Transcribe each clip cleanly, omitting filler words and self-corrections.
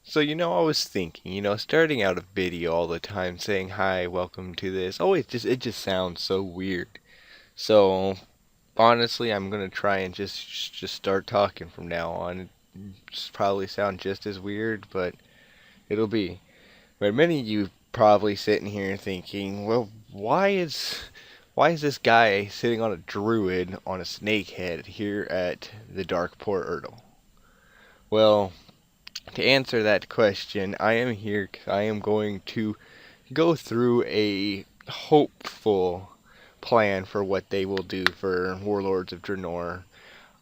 So, I was thinking, starting out a video all the time saying hi, welcome to this, always it just sounds so weird. So, honestly, I'm gonna try and just start talking from now on. It's probably sound just as weird, but it'll be. But many of you probably sitting here thinking, well, why is this guy sitting on a druid on a snake head here at the Dark Portal? Well, to answer that question, I am here 'cause I am going to go through a hopeful plan for what they will do for Warlords of Draenor.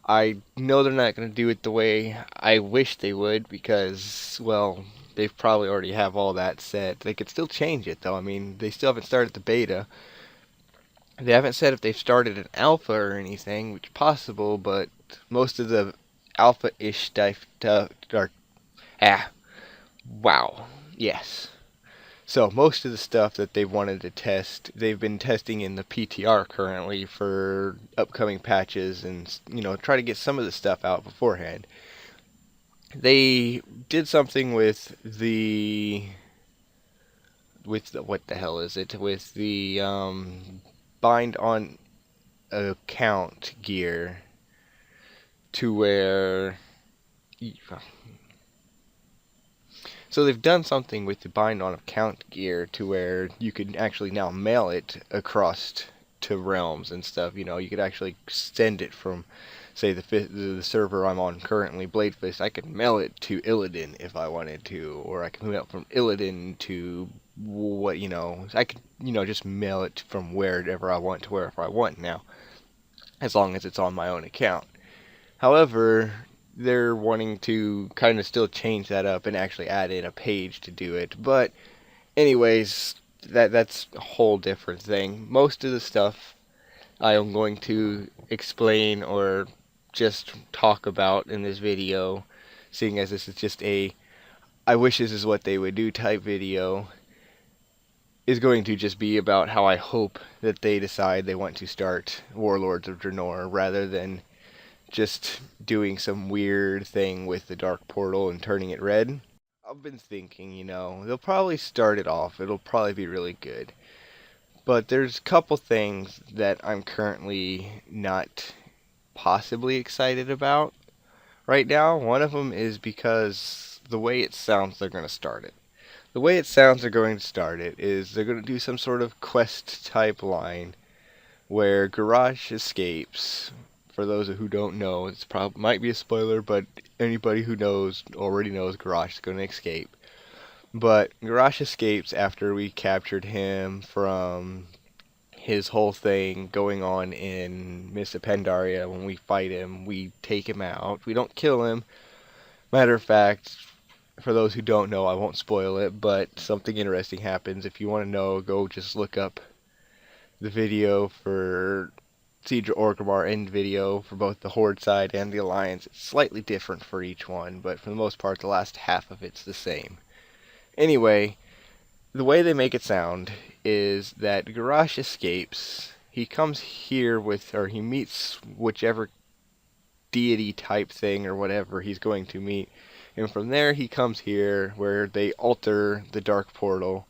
I know they're not going to do it the way I wish they would because, well, they probably already have all that set. They could still change it though. I mean, they still haven't started the beta. They haven't said if they've started an alpha or anything, which is possible, but most of the alpha-ish stuff are ah wow. Yes. So most of the stuff that they wanted to test, they've been testing in the PTR currently for upcoming patches and try to get some of the stuff out beforehand. They did something with the what the hell is it? With the bind on account gear to where so they've done something with the bind on account gear to where you can actually now mail it across to realms and stuff. You could actually send it from, say, the server I'm on currently, Bladefist. I could mail it to Illidan if I wanted to, or I can mail it from Illidan to I could just mail it from wherever I want to wherever I want now, as long as it's on my own account. However, they're wanting to kind of still change that up and actually add in a page to do it. But anyways, that's a whole different thing. Most of the stuff I am going to explain or just talk about in this video, seeing as this is just a I wish this is what they would do type video, is going to just be about how I hope that they decide they want to start Warlords of Draenor rather than just doing some weird thing with the Dark Portal and turning it red. I've been thinking, they'll probably start it off. It'll probably be really good. But there's a couple things that I'm currently not possibly excited about right now. One of them is because the way it sounds, they're going to start it. The way it sounds, they're going to start it is they're going to do some sort of quest type line where Garage escapes. For those who don't know, it's probably might be a spoiler, but anybody who knows already knows Garage is going to escape. But Garage escapes after we captured him from his whole thing going on in Missa Pandaria. When we fight him, we take him out. We don't kill him. Matter of fact, for those who don't know, I won't spoil it, but something interesting happens. If you want to know, go just look up the video for Siege of Orgrimmar end video for both the Horde side and the Alliance. It's slightly different for each one, but for the most part, the last half of it's the same. Anyway, the way they make it sound is that Garrosh escapes. He comes here or he meets whichever deity type thing or whatever he's going to meet. And from there, he comes here where they alter the Dark Portal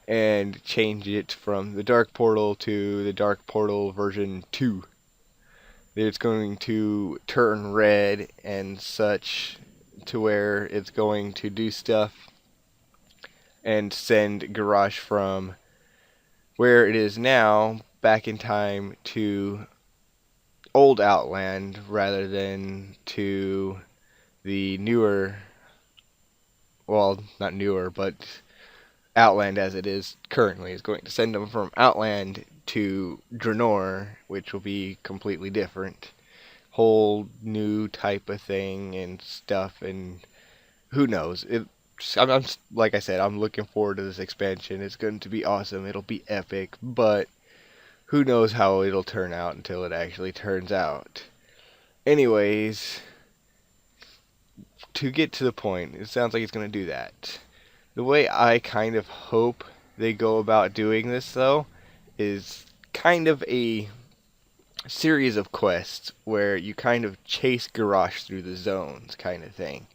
and change it from the Dark Portal to the Dark Portal version 2. It's going to turn red and such to where it's going to do stuff and send Garrosh from where it is now back in time to old Outland rather than to the newer, well, not newer, but Outland as it is currently. Is going to send them from Outland to Draenor, which will be completely different. Whole new type of thing and stuff, and who knows? I'm like I said, I'm looking forward to this expansion. It's going to be awesome. It'll be epic, but who knows how it'll turn out until it actually turns out. Anyways, to get to the point, it sounds like it's going to do that. The way I kind of hope they go about doing this, though, is kind of a series of quests where you kind of chase Garrosh through the zones, kind of thing.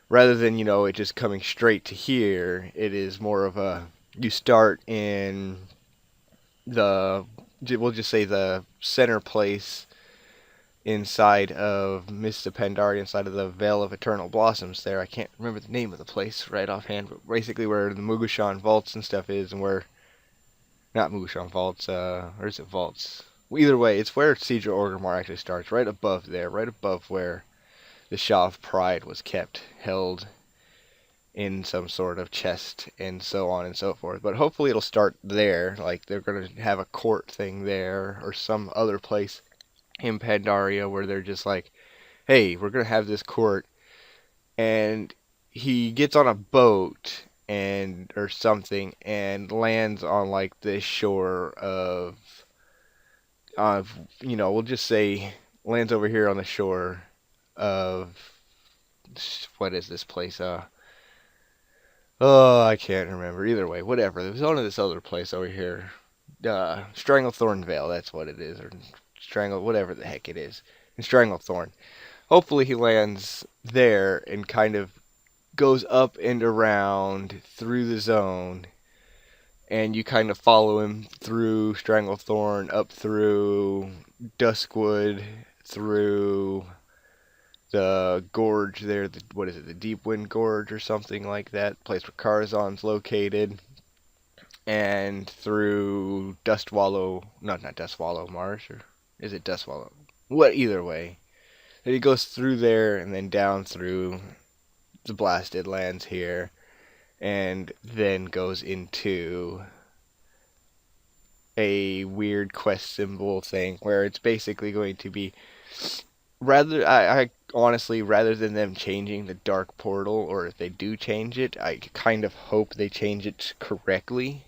rather than, it just coming straight to here. It is more of a, you start in the, we'll just say the center place inside of Mista Pandaria, inside of the Vale of Eternal Blossoms there. I can't remember the name of the place right offhand, but basically where the Mugushan vaults and stuff is, and where, not Mugushan vaults, or is it vaults? Well, either way, it's where Siege of Orgrimmar actually starts, right above there, right above where the Shaw of Pride was kept, held in some sort of chest, and so on and so forth. But hopefully it'll start there, like they're going to have a court thing there, or some other place in Pandaria where they're just like, hey, we're going to have this court, and he gets on a boat and or something and lands on like this shore of we'll just say lands over here on the shore of, what is this place, oh, I can't remember. Either way, whatever. There's one of this other place over here. Stranglethorn Vale, that's what it is. Or whatever the heck it is. And Stranglethorn. Hopefully he lands there and kind of goes up and around through the zone. And you kind of follow him through Stranglethorn, up through Duskwood, through the gorge there, what is it, the Deepwind Gorge or something like that, place where Karazhan's located, and through Dustwallow, not Dustwallow Marsh, or is it Dustwallow? What, either way. Then he goes through there and then down through the Blasted Lands here, and then goes into a weird quest symbol thing where it's basically going to be, I honestly, rather than them changing the Dark Portal, or if they do change it, I kind of hope they change it correctly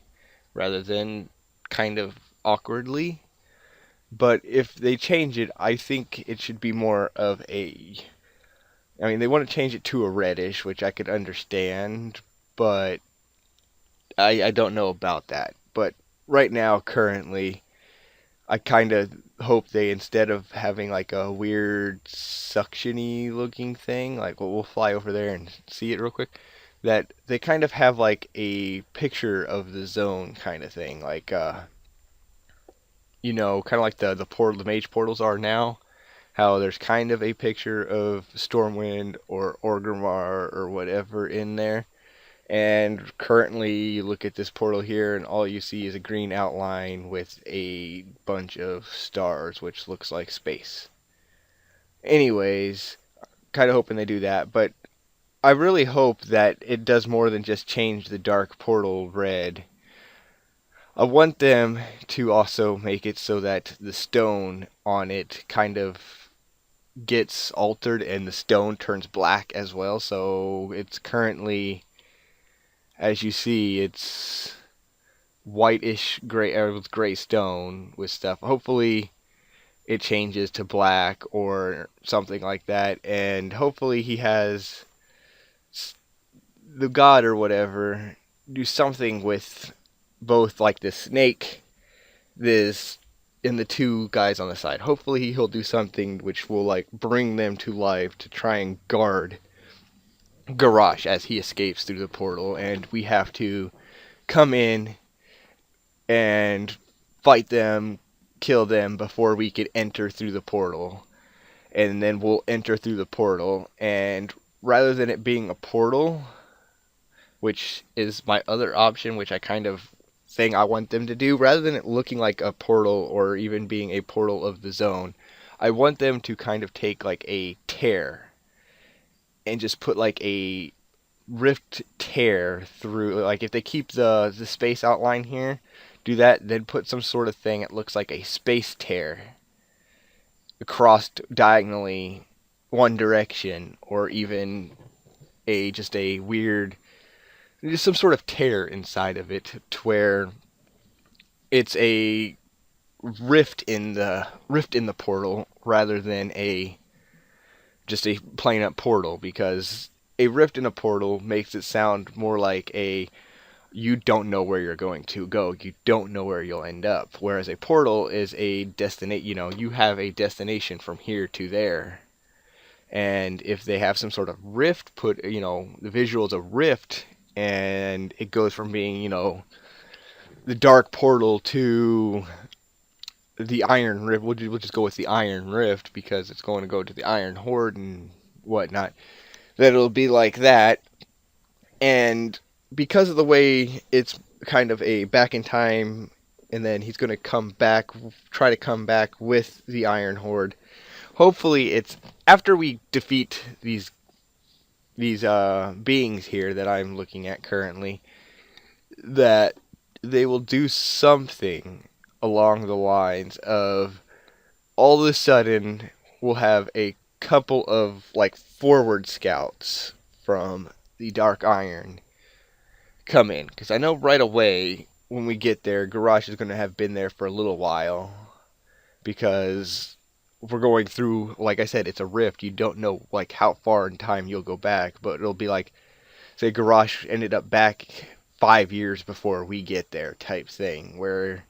rather than kind of awkwardly. But if they change it, I think it should be more of a, I mean, they want to change it to a reddish, which I could understand, but I don't know about that. But right now, currently, I kind of hope they, instead of having like a weird suctiony looking thing, like we'll fly over there and see it real quick, that they kind of have like a picture of the zone kind of thing, like kind of like the portal, the mage portals are now. How there's kind of a picture of Stormwind or Orgrimmar or whatever in there. And currently, you look at this portal here, and all you see is a green outline with a bunch of stars, which looks like space. Anyways, kind of hoping they do that, but I really hope that it does more than just change the dark portal red. I want them to also make it so that the stone on it kind of gets altered and the stone turns black as well. So it's currently, as you see, it's whitish gray, with gray stone with stuff. Hopefully it changes to black or something like that, and hopefully he has the god or whatever do something with both, like the snake, this, and the two guys on the side. Hopefully he'll do something which will like bring them to life to try and guard Garrosh as he escapes through the portal, and we have to come in and fight them, kill them before we could enter through the portal. And then we'll enter through the portal, and rather than it being a portal, which is my other option, which I kind of thing I want them to do, rather than it looking like a portal or even being a portal of the zone, I want them to kind of take like a tear and just put like a rift tear through, like if they keep the space outline here, do that, then put some sort of thing that looks like a space tear across diagonally one direction, or even just a weird, just some sort of tear inside of it to where it's a rift in the portal rather than just a plain up portal, because a rift in a portal makes it sound more like you don't know where you're going to go, you don't know where you'll end up, whereas a portal is a destination, you have a destination from here to there. And if they have some sort of rift put, the visual's a rift, and it goes from being, the dark portal to the Iron Rift. We'll just go with the Iron Rift because it's going to go to the Iron Horde and whatnot. That it'll be like that, and because of the way it's kind of a back in time, and then he's going to come back, try to come back with the Iron Horde. Hopefully, it's after we defeat these beings here that I'm looking at currently, that they will do something along the lines of all of a sudden we'll have a couple of like forward scouts from the Dark Iron come in, because I know right away when we get there, Garrosh is going to have been there for a little while, because we're going through, like I said, it's a rift. You don't know like how far in time you'll go back, but it'll be like, say Garrosh ended up back 5 years before we get there type thing, where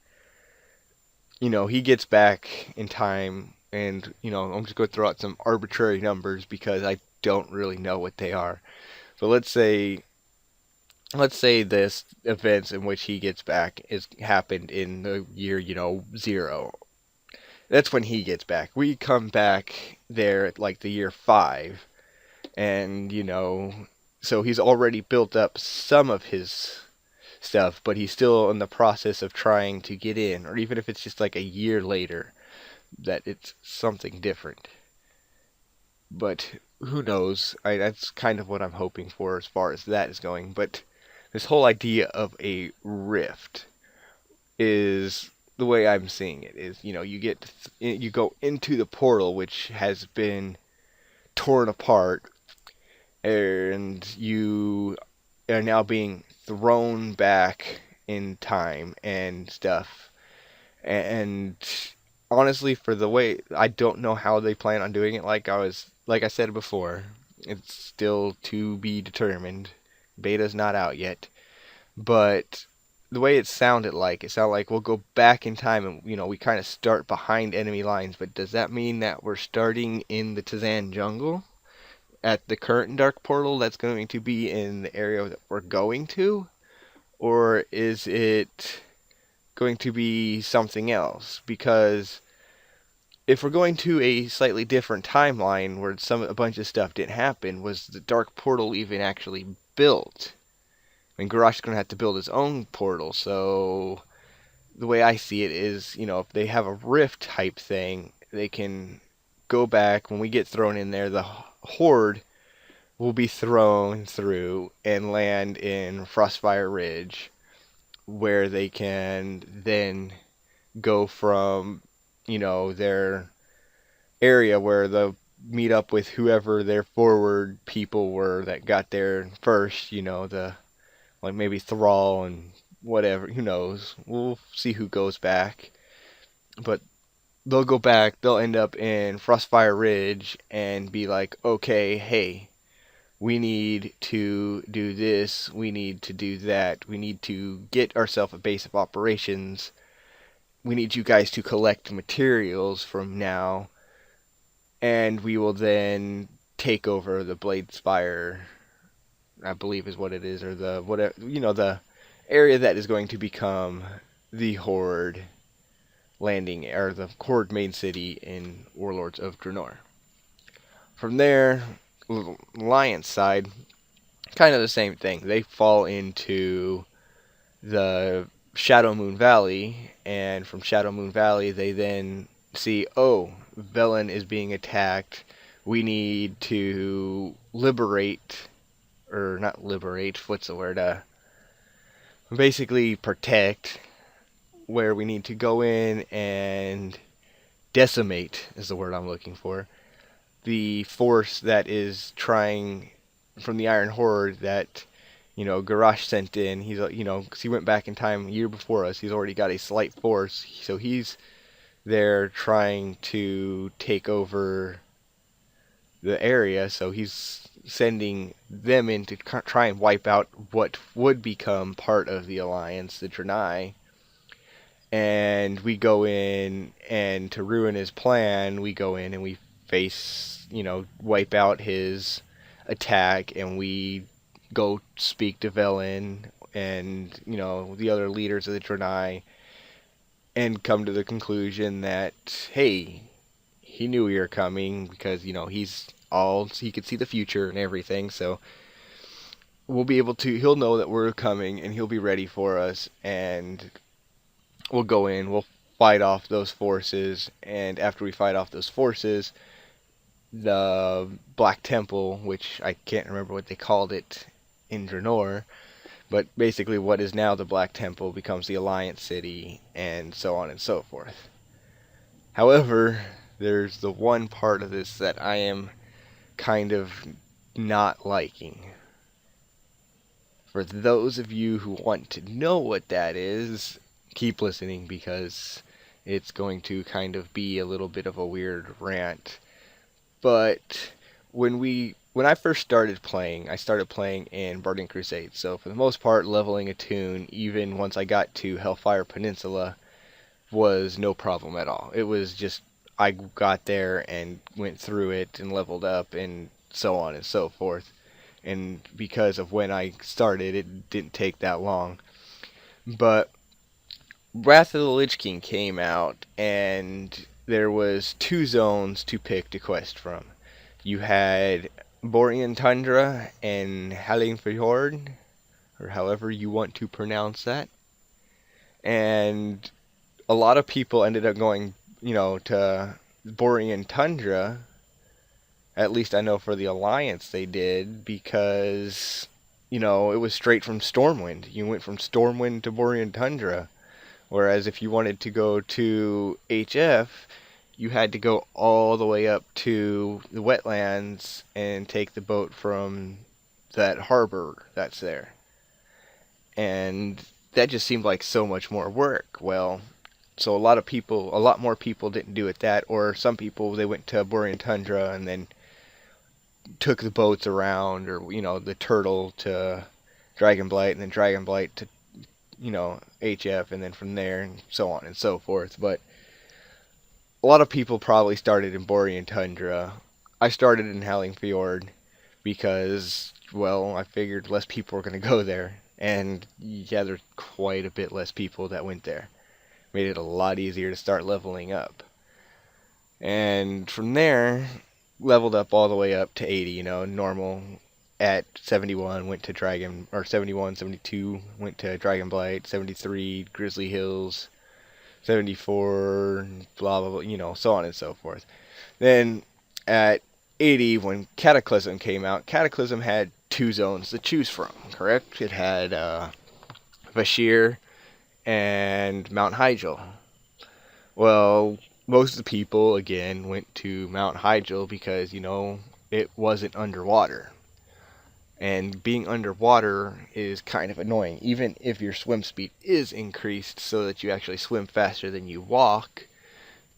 he gets back in time, and I'm just going to throw out some arbitrary numbers because I don't really know what they are. But let's say this events in which he gets back is happened in the year, 0. That's when he gets back. We come back there at like the year 5, and so he's already built up some of his stuff, but he's still in the process of trying to get in, or even if it's just like a year later, that it's something different. But who knows? That's kind of what I'm hoping for as far as that is going. But this whole idea of a rift is the way I'm seeing it is, you go into the portal which has been torn apart, and you are now being thrown back in time and stuff. And honestly, for the way, I don't know how they plan on doing it. Like I said before, it's still to be determined. Beta's not out yet, but the way it sounded like we'll go back in time, and we kind of start behind enemy lines. But does that mean that we're starting in the Tazan jungle at the current dark portal that's going to be in the area that we're going to, or is it going to be something else? Because if we're going to a slightly different timeline where a bunch of stuff didn't happen, was the dark portal even actually built? I mean, Garrosh is going to have to build his own portal, so the way I see it is, if they have a rift type thing, they can go back. When we get thrown in there, the Horde will be thrown through and land in Frostfire Ridge, where they can then go from, their area where they'll meet up with whoever their forward people were that got there first, the like maybe Thrall and whatever, who knows. We'll see who goes back. But they'll go back, they'll end up in Frostfire Ridge and be like, okay, hey, we need to do this, we need to do that, we need to get ourselves a base of operations, we need you guys to collect materials from now, and we will then take over the Blade Spire, I believe is what it is, or the whatever, the area that is going to become the Horde landing, or the Horde main city in Warlords of Dreanor. From there, Alliance side, kind of the same thing. They fall into the Shadow Moon Valley, and from Shadow Moon Valley, they then see, oh, Velen is being attacked. We need to liberate, or not liberate, what's the word? Basically protect, where we need to go in and decimate, is the word I'm looking for, the force that is trying from the Iron Horde that Garrosh sent in. He's because he went back in time a year before us. He's already got a slight force, so he's there trying to take over the area. So he's sending them in to try and wipe out what would become part of the Alliance, the Draenei. And we go in, and to ruin his plan, we go in and we face wipe out his attack, and we go speak to Velen and the other leaders of the Draenei, and come to the conclusion that, hey, he knew we were coming because he could see the future and everything, so he'll know that we're coming and he'll be ready for us, and we'll go in, we'll fight off those forces, and after we fight off those forces, the Black Temple, which I can't remember what they called it in Draenor, but basically what is now the Black Temple becomes the Alliance City, and so on and so forth. However, there's the one part of this that I am kind of not liking. For those of you who want to know what that is, keep listening, because it's going to kind of be a little bit of a weird rant. But when I first started playing, I started playing in Burning Crusade. So for the most part, leveling a tune, even once I got to Hellfire Peninsula, was no problem at all. It was just, I got there and went through it and leveled up and so on and so forth. And because of when I started, it didn't take that long. But Wrath of the Lich King came out, and there was 2 zones to pick to quest from. You had Borean Tundra and Hallingfjord, or however you want to pronounce that. And a lot of people ended up going, to Borean Tundra. At least I know for the Alliance they did, because, it was straight from Stormwind. You went from Stormwind to Borean Tundra. Whereas if you wanted to go to HF, you had to go all the way up to the wetlands and take the boat from that harbor that's there. And that just seemed like so much more work. Well, so a lot more people didn't do it that, or some people, they went to Borean Tundra and then took the boats around, or, the turtle to Dragonblight, and then Dragonblight to, HF, and then from there, and so on and so forth. But a lot of people probably started in Borean Tundra. I started in Hallingfjord because, well, I figured less people were going to go there. And yeah, there's quite a bit less people that went there. Made it a lot easier to start leveling up. And from there, leveled up all the way up to 80, normal. At 71, went to 71, 72, went to Dragonblight, 73, Grizzly Hills, 74, blah, blah, blah, so on and so forth. Then at 80, when Cataclysm came out, Cataclysm had 2 zones to choose from, correct? It had Vashir and Mount Hyjal. Well, most of the people, again, went to Mount Hyjal because, it wasn't underwater. And being underwater is kind of annoying, even if your swim speed is increased so that you actually swim faster than you walk,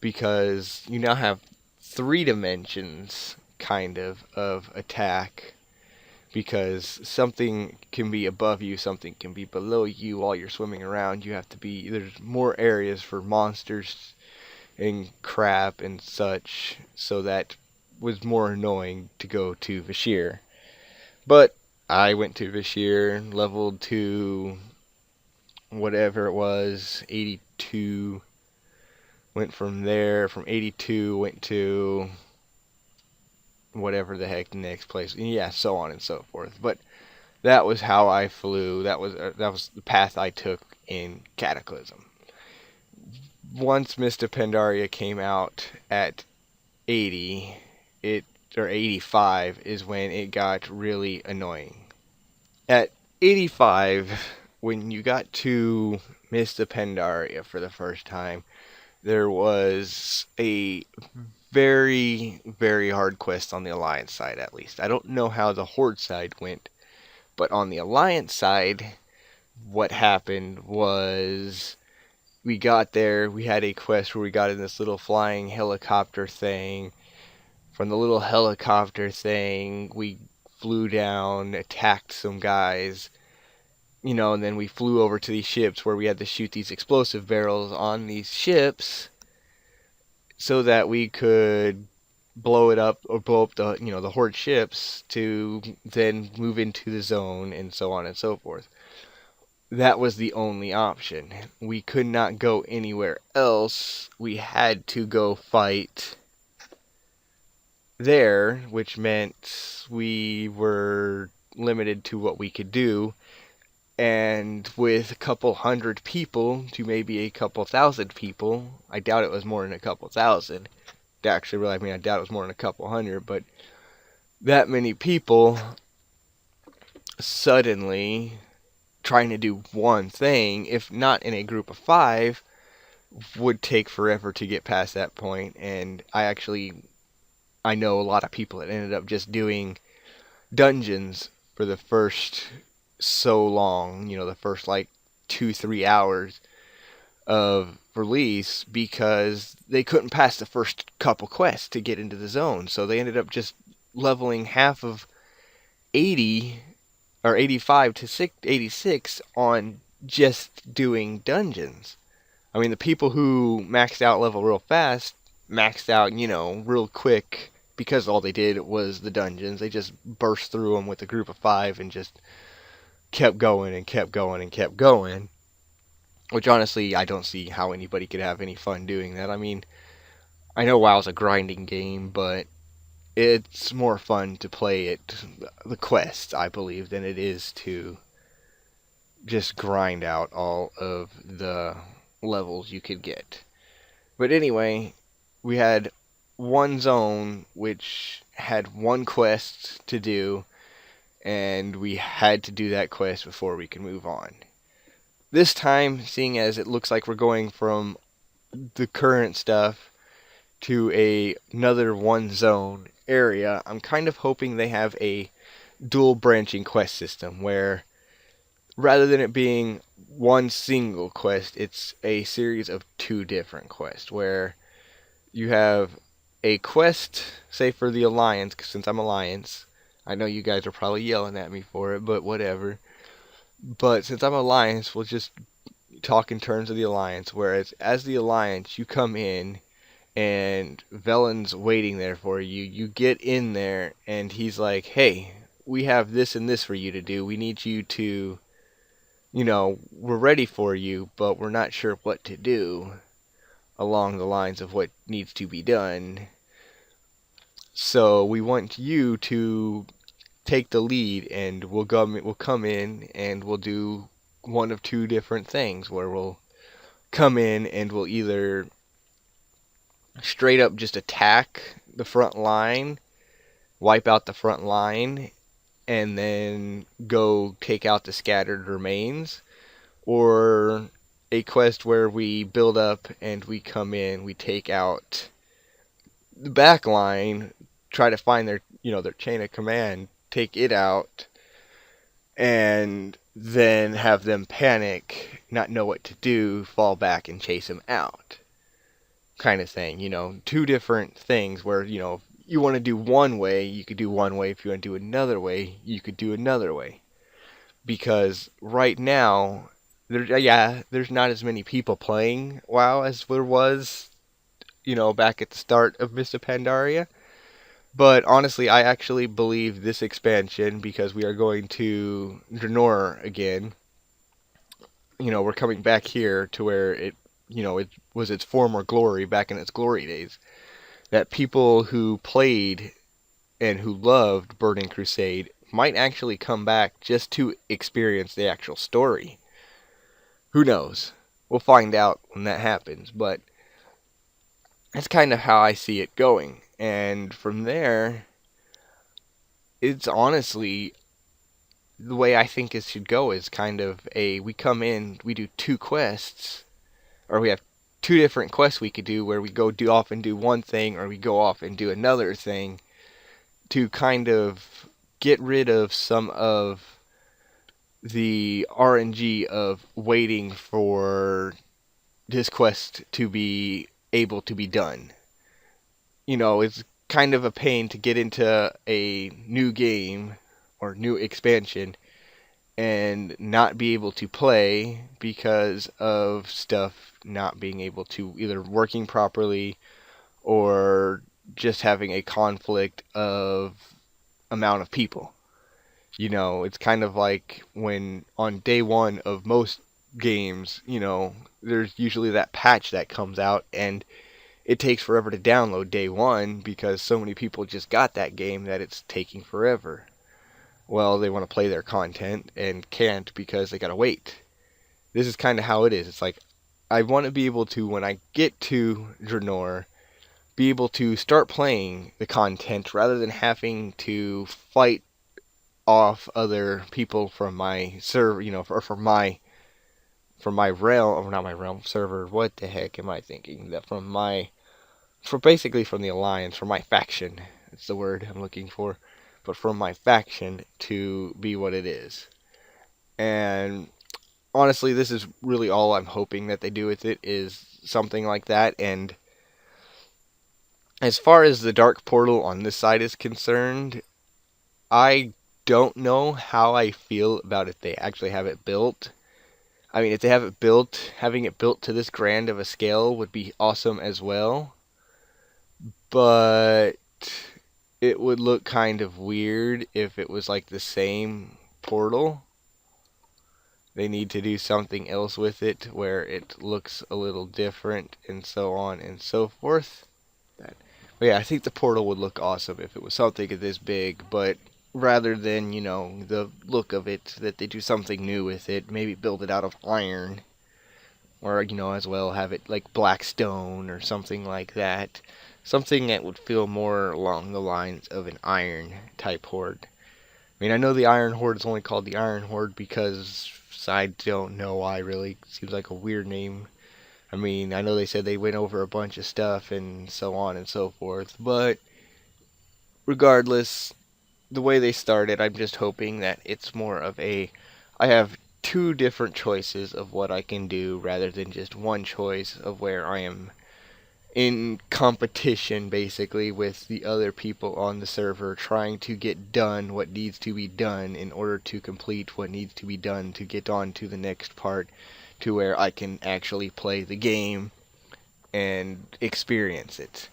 because you now have 3 dimensions, kind of attack, because something can be above you, something can be below you while you're swimming around. There's more areas for monsters and crap and such, so that was more annoying to go to Vashir. But I went to Vashir, leveled to whatever it was, 82. Went from there, from 82, went to whatever the heck the next place. Yeah, so on and so forth. But that was how I flew. That was the path I took in Cataclysm. Once Mist of Pandaria came out at 80, or 85 is when it got really annoying. At 85, when you got to Mist of Pandaria for the first time, there was a very, very hard quest on the Alliance side, at least. I don't know how the Horde side went, but on the Alliance side, what happened was we got there, we had a quest where we got in this little flying helicopter thing. From the little helicopter thing, we flew down, attacked some guys, and then we flew over to these ships where we had to shoot these explosive barrels on these ships so that we could blow it up or blow up the the horde ships to then move into the zone and so on and so forth. That was the only option. We could not go anywhere else. We had to go fight there, which meant we were limited to what we could do. And with a couple hundred people to maybe a couple thousand people, I doubt it was more than a couple thousand. Actually, really, I mean, I doubt it was more than a couple hundred, but that many people suddenly trying to do one thing, if not in a group of five, would take forever to get past that point. And I know a lot of people that ended up just doing dungeons for the first so long, the first like 2-3 hours of release because they couldn't pass the first couple quests to get into the zone. So they ended up just leveling half of 80 or 85 to 86 on just doing dungeons. I mean, the people who maxed out level real fast maxed out, real quick because all they did was the dungeons. They just burst through them with a group of five and just kept going and kept going and kept going. Which honestly, I don't see how anybody could have any fun doing that. I mean, I know WoW's a grinding game, but it's more fun to play it, the quests, I believe, than it is to just grind out all of the levels you could get. But anyway, we had one zone which had one quest to do, and we had to do that quest before we could move on. This time, seeing as it looks like we're going from the current stuff to another one zone area, I'm kind of hoping they have a dual branching quest system where rather than it being one single quest, it's a series of two different quests where you have a quest, say for the Alliance, since I'm Alliance. I know you guys are probably yelling at me for it, but whatever. But since I'm Alliance, we'll just talk in terms of the Alliance, whereas as the Alliance, you come in and Velen's waiting there for you. You get in there and he's like, hey, we have this and this for you to do. We need you to, we're ready for you, but we're not sure what to do along the lines of what needs to be done. So we want you to take the lead, and we'll come in and we'll do one of two different things where we'll come in and we'll either straight up just attack the front line, wipe out the front line, and then go take out the scattered remains, or a quest where we build up and we come in, we take out the back line, try to find their chain of command, take it out, and then have them panic, not know what to do, fall back and chase them out. Kind of thing, two different things where, you want to do one way, you could do one way. If you want to do another way, you could do another way. Because right now, there's not as many people playing WoW as there was, back at the start of Mists of Pandaria. But honestly, I actually believe this expansion, because we are going to Draenor again. We're coming back here to where it was its former glory back in its glory days. That people who played and who loved Burning Crusade might actually come back just to experience the actual story. Who knows? We'll find out when that happens, but that's kind of how I see it going. And from there, it's honestly the way I think it should go is kind of we come in, we do two quests, or we have two different quests we could do where we go do off and do one thing, or we go off and do another thing to kind of get rid of some of the RNG of waiting for this quest to be able to be done. It's kind of a pain to get into a new game or new expansion and not be able to play because of stuff not being able to either working properly or just having a conflict of amount of people. It's kind of like when on day one of most games, there's usually that patch that comes out and it takes forever to download day one because so many people just got that game that it's taking forever. Well, they want to play their content and can't because they gotta wait. This is kind of how it is. It's like I want to be able to, when I get to Draenor, be able to start playing the content rather than having to fight off other people from my server, or from my realm, or not my realm server. What the heck am I thinking? That for basically from the alliance, from my faction. That's the word I'm looking for. But from my faction to be what it is. And honestly, this is really all I'm hoping that they do with it is something like that. And as far as the dark portal on this side is concerned, I don't know how I feel about if they actually have it built. I mean, if they have it built, having it built to this grand of a scale would be awesome as well. But it would look kind of weird if it was like the same portal. They need to do something else with it where it looks a little different and so on and so forth. But yeah, I think the portal would look awesome if it was something this big, but rather than, the look of it, that they do something new with it, maybe build it out of iron, or, as well have it like black stone or something like that. Something that would feel more along the lines of an iron type horde. I mean, I know the Iron Horde is only called the Iron Horde because I don't know why, really. It seems like a weird name. I mean, I know they said they went over a bunch of stuff and so on and so forth, but regardless, the way they started, I'm just hoping that it's more of I have two different choices of what I can do rather than just one choice of where I am in competition basically with the other people on the server trying to get done what needs to be done in order to complete what needs to be done to get on to the next part to where I can actually play the game and experience it.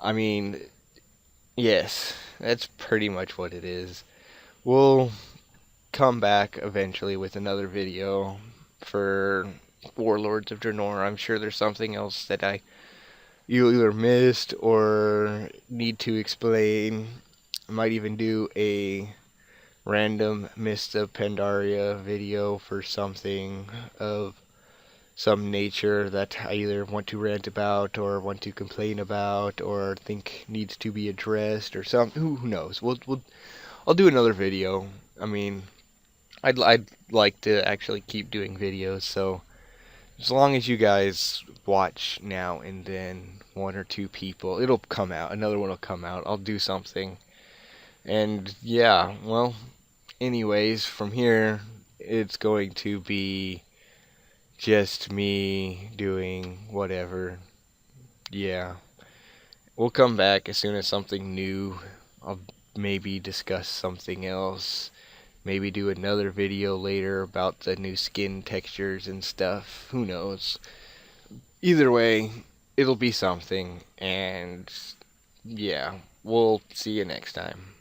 I mean, yes, that's pretty much what it is. We'll come back eventually with another video for Warlords of Draenor. I'm sure there's something else that you either missed or need to explain. I might even do a random Mist of Pandaria video for something of some nature that I either want to rant about or want to complain about or think needs to be addressed or something. Who knows? I'll do another video. I mean, I'd like to actually keep doing videos, so as long as you guys watch now and then, one or two people, it'll come out. Another one will come out. I'll do something. And yeah, well, anyways, from here, it's going to be just me doing whatever. Yeah. We'll come back as soon as something new. I'll maybe discuss something else. Maybe do another video later about the new skin textures and stuff. Who knows? Either way, it'll be something. And yeah, we'll see you next time.